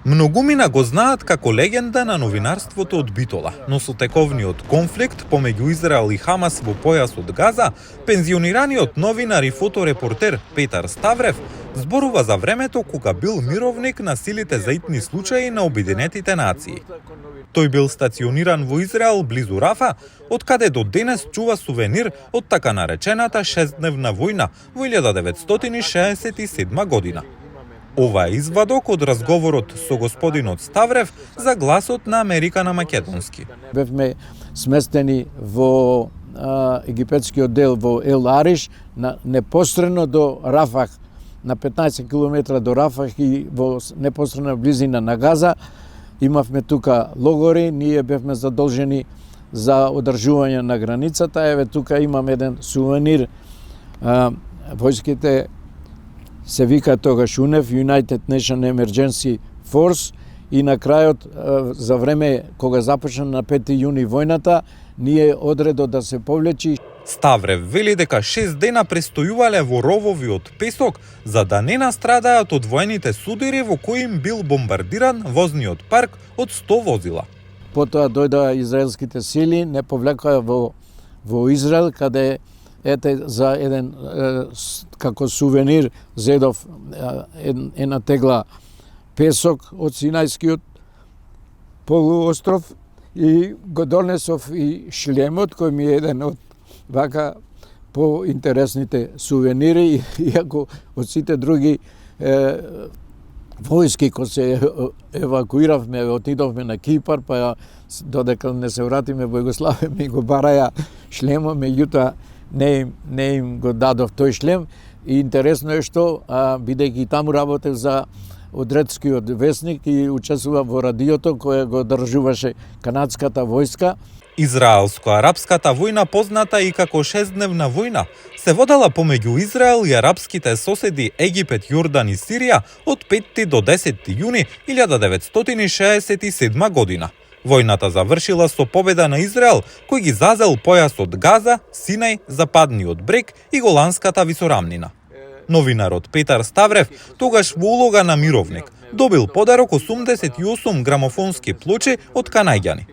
Многумина го знаат како легенда на новинарството од Битола, но со тековниот конфликт помеѓу Израел и Хамас во појасот Газа, пензионираниот новинар и фоторепортер Петар Ставрев зборува за времето кога бил мировник на силите за итни случаи на Обединетите нации. Тој бил стациониран во Израел близу Рафа, од каде до денес чува сувенир од така наречената 6-дневна војна во 1967 година. Ова е извадок од разговорот со господинот Ставрев за гласот на Америка на македонски. Бевме сместени во египетскиот дел во Ел Ариш, непосредно до Рафах, на 15 км до Рафах и во непосредна близина на Газа. Имавме тука логори, ние бевме задолжени за одржување на границата. Еве тука имам еден сувенир. Војските се вика тогаш УНЕФ, United Nation Emergency Force, и на крајот, за време кога започна на 5 јуни војната, ние одредо да се повлечи. Ставрев вели дека 6 дена престојувале во ровови од песок за да не настрадаат од воените судири во кои им бил бомбардиран возниот парк од 100 возила. Потоа дојдоа израелските сили, не повлекоа во Израел, каде за еден како сувенир зедов една тегла песок од Синајскиот полуостров и го донесов и шлемот кој ми е еден од вака поинтересните сувенири, иако од сите други војски кои се евакуиравме, отидовме на Кипар, па додека не се вратиме во Југославија ми го бараја шлемот, меѓутоа не им го дадов тој шлем. И интересно е што, бидејќи таму работев за Одредскиот весник и учествува во радиото кое го одржуваше канадската војска. Израелско-арапската војна, позната и како 6-дневна војна, се водела помеѓу Израел и арапските соседи Египет, Јордан и Сирија од 5 до 10 јуни 1967 година. Војната завршила со победа на Израел, кој ги зазел појасот Газа, Синај, Западниот брег и Голанската висорамнина. Новинарот Петар Ставрев, тогаш во улога на мировник, добил подарок 88 грамофонски плочи од канаѓани.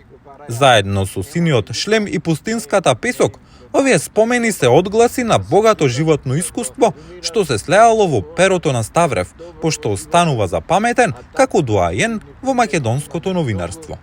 Заедно со синиот шлем и пустинската песок, овие спомени се одгласи на богато животно искуство што се слеало во перото на Ставрев, пошто останува запаметен како доаен во македонското новинарство.